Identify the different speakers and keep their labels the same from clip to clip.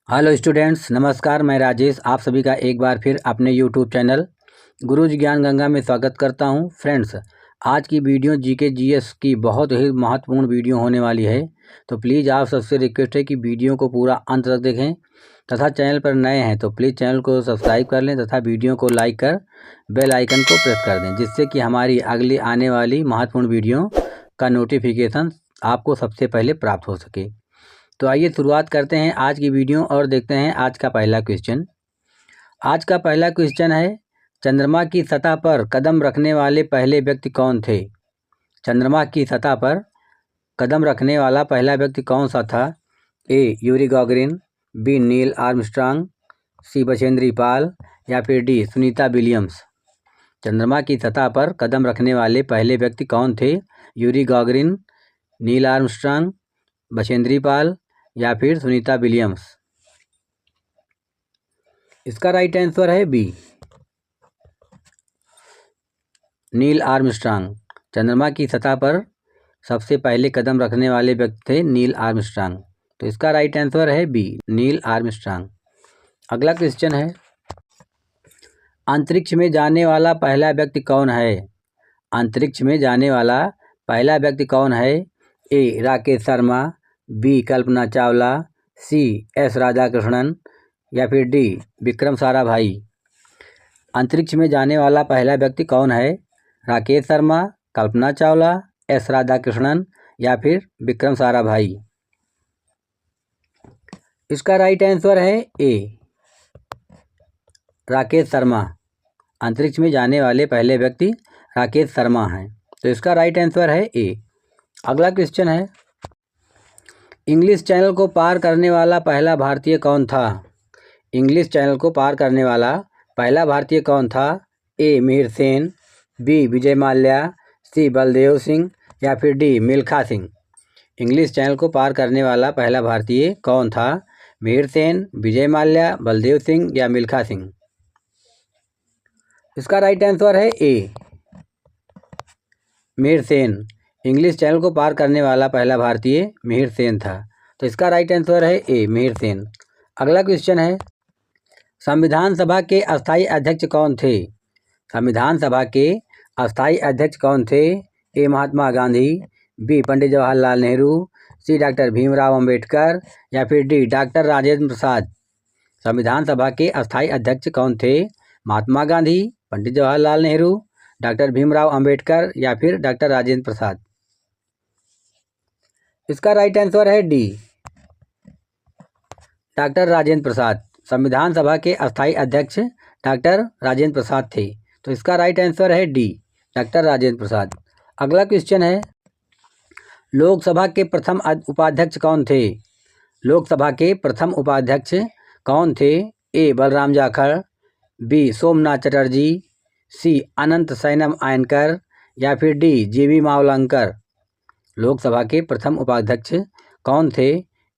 Speaker 1: Hello students, नमस्कार। मैं राजेश आप सभी का एक बार फिर अपने यूट्यूब चैनल गुरुज ज्ञान गंगा में स्वागत करता हूं। फ्रेंड्स, आज की वीडियो जीके जीएस की बहुत ही महत्वपूर्ण वीडियो होने वाली है, तो प्लीज़ आप सबसे रिक्वेस्ट है कि वीडियो को पूरा अंत तक देखें तथा चैनल पर नए हैं तो प्लीज़ चैनल को सब्सक्राइब कर लें तथा वीडियो को लाइक कर बेल आइकन को प्रेस कर दें, जिससे कि हमारी अगली आने वाली महत्वपूर्ण वीडियो का नोटिफिकेशन आपको सबसे पहले प्राप्त हो सके। तो आइए शुरुआत करते हैं आज की वीडियो और देखते हैं आज का पहला क्वेश्चन। आज का पहला क्वेश्चन है, चंद्रमा की सतह पर कदम रखने वाले पहले व्यक्ति कौन थे? चंद्रमा की सतह पर कदम रखने वाला पहला व्यक्ति कौन सा था? A Yuri Gagarin, B Neil Armstrong, C Bachendri Pal या फिर डी सुनीता विलियम्स। चंद्रमा की सतह पर कदम रखने वाले पहले व्यक्ति कौन थे? Yuri गॉगरिन, Neil Armstrong, Bachendri Pal या फिर सुनीता विलियम्स। इसका राइट आंसर है बी, नील आर्मस्ट्रांग। चंद्रमा की सतह पर सबसे पहले कदम रखने वाले व्यक्ति थे नील आर्मस्ट्रांग, तो इसका राइट आंसर है बी, नील आर्मस्ट्रांग। अगला क्वेश्चन है, अंतरिक्ष में जाने वाला पहला व्यक्ति कौन है? अंतरिक्ष में जाने वाला पहला व्यक्ति कौन है? ए Rakesh Sharma, B Kalpana Chawla, C S Radhakrishnan या फिर डी विक्रम साराभाई। अंतरिक्ष में जाने वाला पहला व्यक्ति कौन है? राकेश शर्मा, कल्पना चावला, एस राधाकृष्णन या फिर विक्रम साराभाई। इसका राइट आंसर है ए, राकेश शर्मा। अंतरिक्ष में जाने वाले पहले व्यक्ति राकेश शर्मा हैं, तो इसका राइट आंसर है ए। अगला क्वेश्चन है, इंग्लिश चैनल को पार करने वाला पहला भारतीय कौन था? इंग्लिश चैनल को पार करने वाला पहला भारतीय कौन था? ए मिहिर सेन, बी विजय माल्या, सी बलदेव सिंह या फिर D Milkha Singh. English channel को पार करने वाला पहला भारतीय कौन था? मिहिर सेन, विजय माल्या, बलदेव सिंह या मिल्खा सिंह। इसका राइट आंसर है ए, मिहिर सेन। इंग्लिश चैनल को पार करने वाला पहला भारतीय मिहिर सेन था, तो इसका राइट आंसर है ए, मिहिर सेन। अगला क्वेश्चन है, संविधान सभा के अस्थायी अध्यक्ष कौन थे? संविधान सभा के अस्थायी अध्यक्ष कौन थे? ए महात्मा गांधी, बी पंडित जवाहरलाल नेहरू, सी डॉक्टर भीमराव अंबेडकर या फिर डी डॉक्टर राजेंद्र प्रसाद। संविधान सभा के अस्थायी अध्यक्ष कौन थे? महात्मा गांधी, पंडित जवाहरलाल नेहरू, डॉक्टर भीमराव अंबेडकर या फिर डॉक्टर राजेंद्र प्रसाद। इसका राइट आंसर है डी, डॉक्टर राजेंद्र प्रसाद। संविधान सभा के अस्थायी अध्यक्ष डॉक्टर राजेंद्र प्रसाद थे, तो इसका राइट आंसर है डी, डॉक्टर राजेंद्र प्रसाद। अगला क्वेश्चन है, लोकसभा के प्रथम उपाध्यक्ष कौन थे? लोकसभा के प्रथम उपाध्यक्ष कौन थे? ए बलराम जाखड़, बी सोमनाथ चटर्जी, सी अनंत सैनम आयनकर या फिर डी जीवी मावलंकर। लोकसभा के प्रथम उपाध्यक्ष कौन थे?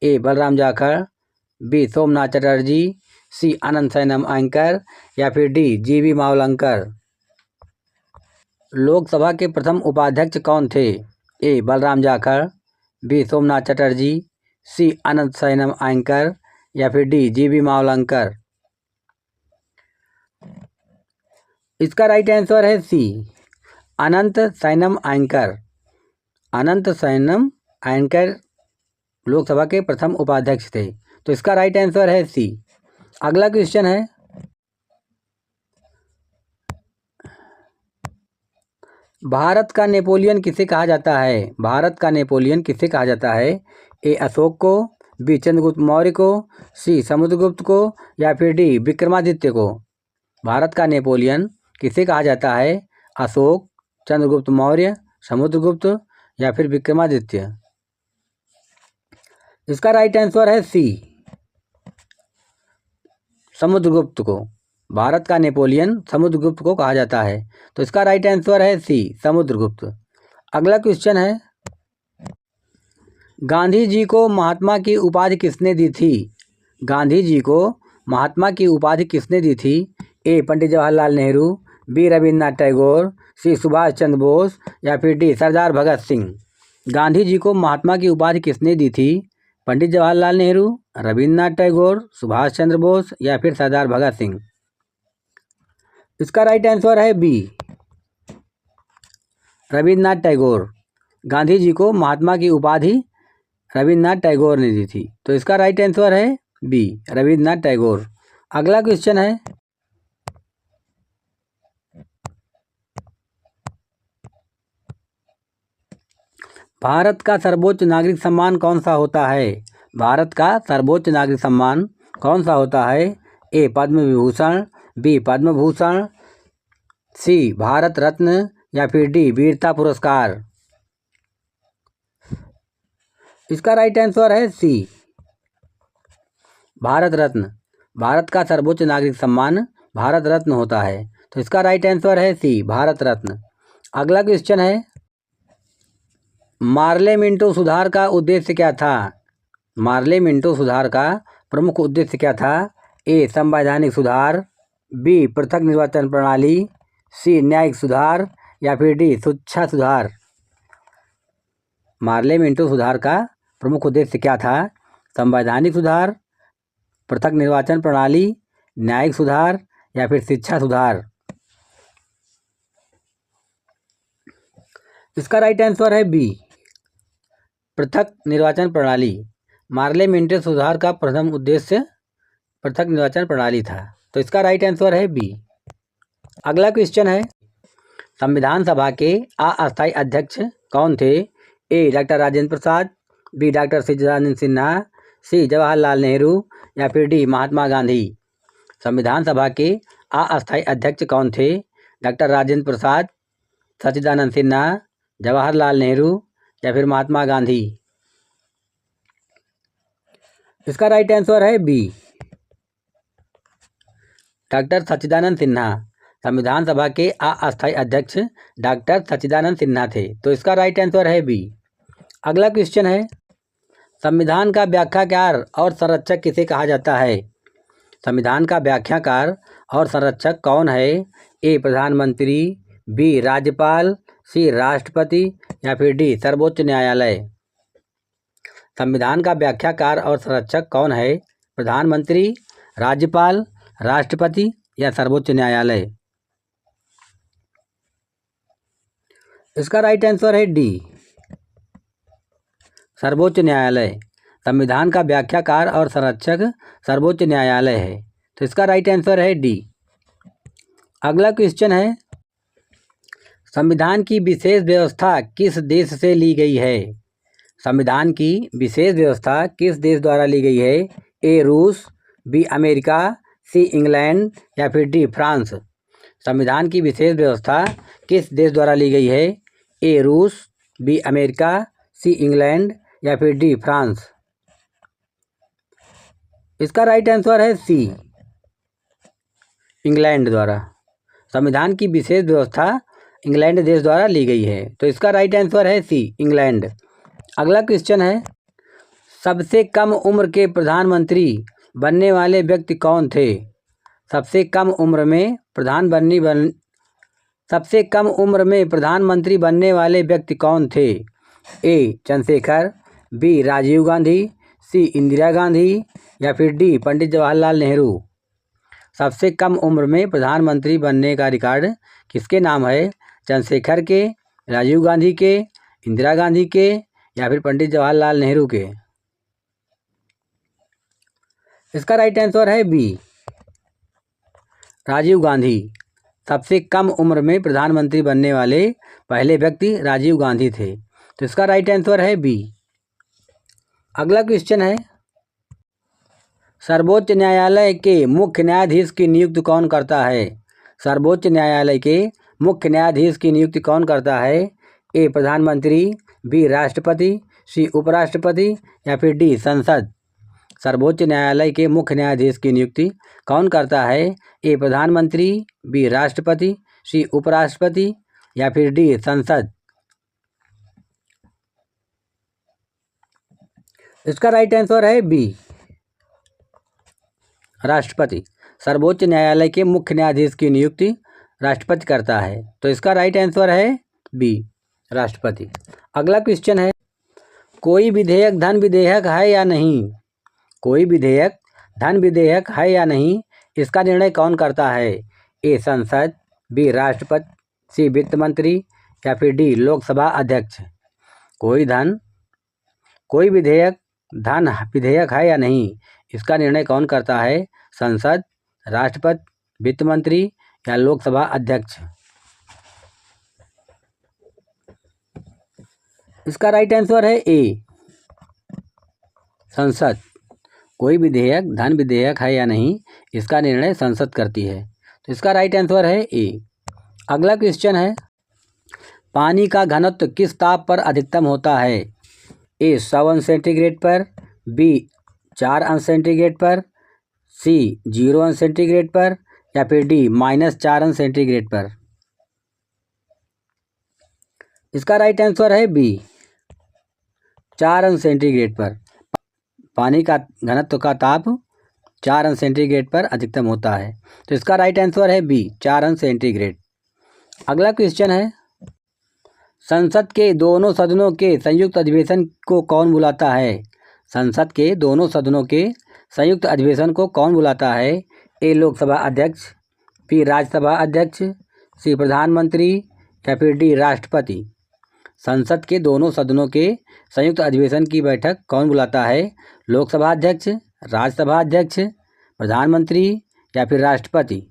Speaker 1: ए बलराम जाखड़, बी सोमनाथ चटर्जी, सी अनंत सैनम आयनकर या फिर डी जीवी मावलंकर। लोकसभा के प्रथम उपाध्यक्ष कौन थे? ए बलराम जाखड़, बी सोमनाथ चटर्जी, सी अनंत सैनम आयनकर या फिर डी जीवी मावलंकर। इसका राइट आंसर है सी, अनंत सैनम आयनकर। अनंत सैनम आयनकर लोकसभा के प्रथम उपाध्यक्ष थे, तो इसका राइट आंसर है सी। अगला क्वेश्चन है, भारत का नेपोलियन किसे कहा जाता है? भारत का नेपोलियन किसे कहा जाता है? ए अशोक को, बी चंद्रगुप्त मौर्य को, सी समुद्रगुप्त को या फिर डी विक्रमादित्य को। भारत का नेपोलियन किसे कहा जाता है? अशोक, चंद्रगुप्त मौर्य, समुद्रगुप्त या फिर विक्रमादित्य। इसका राइट आंसर है सी, समुद्रगुप्त को। भारत का नेपोलियन समुद्रगुप्त को कहा जाता है, तो इसका राइट आंसर है सी, समुद्रगुप्त। अगला क्वेश्चन है, गांधी जी को महात्मा की उपाधि किसने दी थी? गांधी जी को महात्मा की उपाधि किसने दी थी? ए पंडित जवाहरलाल नेहरू, बी रविन्द्रनाथ टैगोर, सी सुभाष चंद्र बोस या फिर डी सरदार भगत सिंह। गांधी जी को महात्मा की उपाधि किसने दी थी? पंडित जवाहरलाल नेहरू, रविन्द्रनाथ टैगोर, सुभाष चंद्र बोस या फिर सरदार भगत सिंह। इसका राइट आंसर है बी, रविन्द्रनाथ टैगोर। गांधी जी को महात्मा की उपाधि रविन्द्रनाथ टैगोर ने दी थी। तो इसका राइट आंसर है बी, रविन्द्रनाथ टैगोर। अगला क्वेश्चन है, भारत का सर्वोच्च नागरिक सम्मान कौन सा होता है? भारत का सर्वोच्च नागरिक सम्मान कौन सा होता है? ए पद्म विभूषण, बी पद्म भूषण, सी भारत रत्न या फिर डी वीरता पुरस्कार। इसका राइट आंसर है सी, भारत रत्न। भारत का सर्वोच्च नागरिक सम्मान भारत रत्न होता है। तो इसका राइट आंसर है सी, भारत रत्न। अगला क्वेश्चन है, मार्ले मिंटो सुधार का उद्देश्य क्या था? मार्ले मिंटो सुधार का प्रमुख उद्देश्य क्या था? ए संवैधानिक सुधार, बी पृथक निर्वाचन प्रणाली, सी न्यायिक सुधार या फिर डी शिक्षा सुधार। मार्ले मिंटो सुधार का प्रमुख उद्देश्य क्या था? संवैधानिक सुधार, पृथक निर्वाचन प्रणाली, न्यायिक सुधार या फिर शिक्षा सुधार। इसका राइट आंसर है बी, पृथक निर्वाचन प्रणाली। मार्ले मिंटो सुधार का प्रथम उद्देश्य पृथक निर्वाचन प्रणाली था। तो इसका राइट आंसर है बी। अगला क्वेश्चन है, संविधान सभा के अस्थायी अध्यक्ष कौन थे? ए doctor Rajendra Prasad, B doctor सच्चिदानंद सिन्हा, सी जवाहरलाल नेहरू या फिर डी महात्मा गांधी। संविधान सभा के अस्थायी अध्यक्ष कौन थे? डॉक्टर राजेंद्र प्रसाद, सच्चिदानंद सिन्हा, जवाहरलाल नेहरू या फिर महात्मा गांधी। इसका राइट आंसर है बी, डॉक्टर सच्चिदानंद सिन्हा। संविधान सभा के अस्थायी अध्यक्ष डॉक्टर सच्चिदानंद सिन्हा थे। तो इसका राइट आंसर है बी। अगला क्वेश्चन है, संविधान का व्याख्याकार और संरक्षक किसे कहा जाता है? संविधान का व्याख्याकार और संरक्षक कौन है? ए प्रधानमंत्री, बी राज्यपाल, सी राष्ट्रपति या फिर डी सर्वोच्च न्यायालय। संविधान का व्याख्याकार और संरक्षक कौन है? प्रधानमंत्री, राज्यपाल, राष्ट्रपति या सर्वोच्च न्यायालय। इसका राइट आंसर है डी, सर्वोच्च न्यायालय। संविधान का व्याख्याकार और संरक्षक सर्वोच्च न्यायालय है। तो इसका राइट आंसर है डी। अगला क्वेश्चन है, संविधान की विशेष व्यवस्था किस देश से ली गई है? संविधान की विशेष व्यवस्था किस देश द्वारा ली गई है? ए रूस, बी अमेरिका, सी इंग्लैंड या फिर डी फ्रांस। संविधान की विशेष व्यवस्था किस देश द्वारा ली गई है? ए रूस, बी अमेरिका, सी इंग्लैंड या फिर डी फ्रांस। इसका राइट आंसर है सी, इंग्लैंड द्वारा। संविधान की विशेष व्यवस्था इंग्लैंड देश द्वारा ली गई है। तो इसका राइट आंसर है सी, इंग्लैंड। अगला क्वेश्चन है, सबसे कम उम्र के प्रधानमंत्री बनने वाले व्यक्ति कौन थे? सबसे कम उम्र में प्रधानमंत्री बनने वाले व्यक्ति कौन थे? ए चंद्रशेखर, बी राजीव गांधी, सी इंदिरा गांधी या फिर डी पंडित जवाहरलाल नेहरू। सबसे कम उम्र में प्रधानमंत्री बनने का रिकॉर्ड किसके नाम है? चंद्रशेखर के, राजीव गांधी के, इंदिरा गांधी के या फिर पंडित जवाहरलाल नेहरू के। इसका राइट आंसर है बी, राजीव गांधी। सबसे कम उम्र में प्रधानमंत्री बनने वाले पहले व्यक्ति राजीव गांधी थे। तो इसका राइट आंसर है बी। अगला क्वेश्चन है, सर्वोच्च न्यायालय के मुख्य न्यायाधीश की नियुक्ति कौन करता है? सर्वोच्च न्यायालय के मुख्य न्यायाधीश की नियुक्ति कौन करता है? ए प्रधानमंत्री, बी राष्ट्रपति, सी उपराष्ट्रपति या फिर डी संसद। सर्वोच्च न्यायालय के मुख्य न्यायाधीश की नियुक्ति कौन करता है? ए प्रधानमंत्री, बी राष्ट्रपति, सी उपराष्ट्रपति या फिर डी संसद। इसका राइट आंसर है बी, राष्ट्रपति। सर्वोच्च न्यायालय के मुख्य न्यायाधीश की नियुक्ति राष्ट्रपति करता है। तो इसका राइट आंसर है बी, राष्ट्रपति। अगला क्वेश्चन है, कोई विधेयक धन विधेयक है या नहीं? कोई विधेयक धन विधेयक है या नहीं, इसका निर्णय कौन करता है? ए संसद, बी राष्ट्रपति, सी वित्त मंत्री या फिर डी लोकसभा अध्यक्ष। कोई विधेयक धन विधेयक है या नहीं, इसका निर्णय कौन करता है? संसद, राष्ट्रपति, वित्त मंत्री या लोकसभा अध्यक्ष। इसका राइट आंसर है ए संसद। कोई विधेयक धन विधेयक है या नहीं, इसका निर्णय संसद करती है। तो इसका राइट आंसर है ए। अगला क्वेश्चन है, पानी का घनत्व किस ताप पर अधिकतम होता है? ए 100 अंश सेंटीग्रेड पर, बी 4 अंश सेंटीग्रेड पर, सी 0 अंश सेंटीग्रेड पर या फिर डी -4 अंश सेंटीग्रेड पर। इसका राइट आंसर है बी 4 अंश सेंटीग्रेड पर। पानी का घनत्व का ताप 4 अंश सेंटीग्रेड पर अधिकतम होता है। तो इसका राइट आंसर है बी 4 अंश सेंटीग्रेड। अगला क्वेश्चन है, संसद के दोनों सदनों के संयुक्त अधिवेशन को कौन बुलाता है? संसद के दोनों सदनों के संयुक्त अधिवेशन को कौन बुलाता है? ए लोकसभा अध्यक्ष, बी राज्यसभा अध्यक्ष, सी प्रधानमंत्री या फिर डी राष्ट्रपति। संसद के दोनों सदनों के संयुक्त अधिवेशन की बैठक कौन बुलाता है? लोकसभा अध्यक्ष, राज्यसभा अध्यक्ष, प्रधानमंत्री या फिर राष्ट्रपति।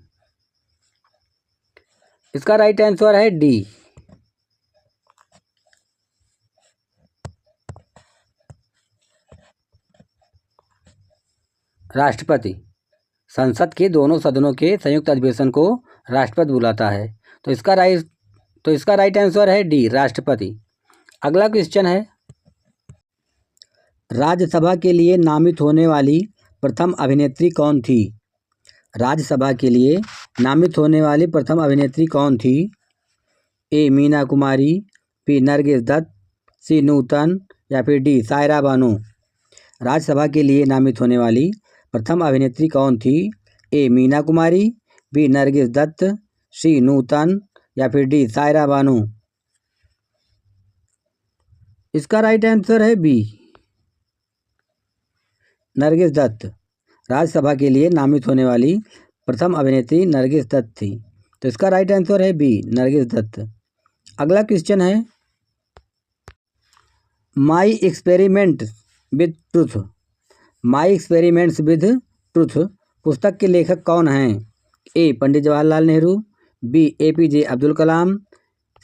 Speaker 1: इसका राइट आंसर है डी राष्ट्रपति। संसद के दोनों सदनों के संयुक्त अधिवेशन को राष्ट्रपति बुलाता है। तो इसका राइट आंसर है डी राष्ट्रपति। अगला क्वेश्चन है, राज्यसभा के लिए नामित होने वाली प्रथम अभिनेत्री कौन थी? राज्यसभा के लिए नामित होने वाली प्रथम अभिनेत्री कौन थी? ए मीना कुमारी, बी नरगिस दत्त, सी नूतन या फिर डी सायरा बानो। राज्यसभा के लिए नामित होने वाली प्रथम अभिनेत्री कौन थी? ए मीना कुमारी, बी नरगिस दत्त, सी नूतन या फिर डी सायरा बानो। इसका राइट आंसर है बी नरगिस दत्त। राज्यसभा के लिए नामित होने वाली प्रथम अभिनेत्री नरगिस दत्त थी। तो इसका राइट आंसर है बी नरगिस दत्त। अगला क्वेश्चन है, my experiment with truth, my experiments with truth पुस्तक के लेखक कौन हैं? ए पंडित जवाहरलाल नेहरू, बी APJ अब्दुल कलाम,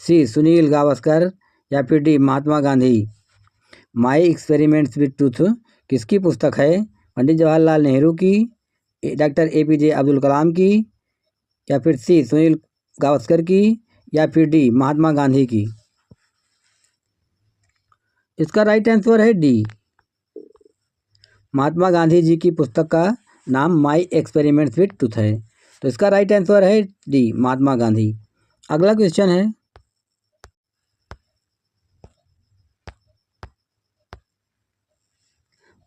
Speaker 1: सी सुनील गावस्कर या फिर D Mahatma Gandhi. My experiments with truth किसकी पुस्तक है? पंडित जवाहरलाल नेहरू की, डॉक्टर APJ अब्दुल कलाम की या फिर सी सुनील गावस्कर की या फिर डी महात्मा गांधी की। इसका राइट आंसर है डी महात्मा गांधी जी की पुस्तक का नाम माई एक्सपेरिमेंट्स विद ट्रूथ है। तो इसका राइट आंसर है डी महात्मा गांधी। अगला क्वेश्चन है,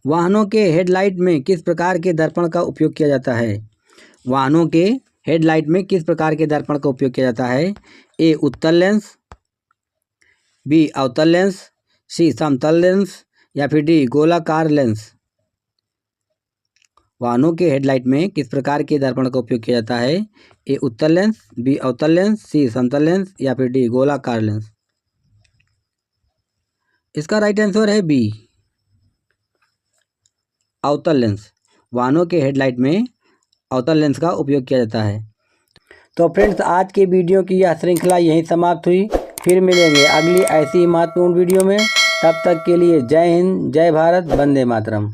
Speaker 1: वाहनों के हेडलाइट में किस प्रकार के दर्पण का उपयोग किया जाता है? वाहनों के हेडलाइट में किस प्रकार के दर्पण का उपयोग किया जाता है? ए उत्तल लेंस, बी अवतल लेंस, सी समतल लेंस या फिर डी गोलाकार लेंस। वाहनों के हेडलाइट में किस प्रकार के दर्पण का उपयोग किया जाता है? ए उत्तल लेंस, बी अवतल लेंस, सी समतल लेंस या फिर डी गोलाकार लेंस। इसका राइट आंसर है बी अवतल लेंस। वाहनों के हेडलाइट में अवतल लेंस का उपयोग किया जाता है। तो फ्रेंड्स, आज के वीडियो की यह श्रृंखला यहीं समाप्त हुई। फिर मिलेंगे अगली ऐसी ही महत्वपूर्ण वीडियो में। तब तक के लिए जय हिंद, जय भारत, वंदे मातरम।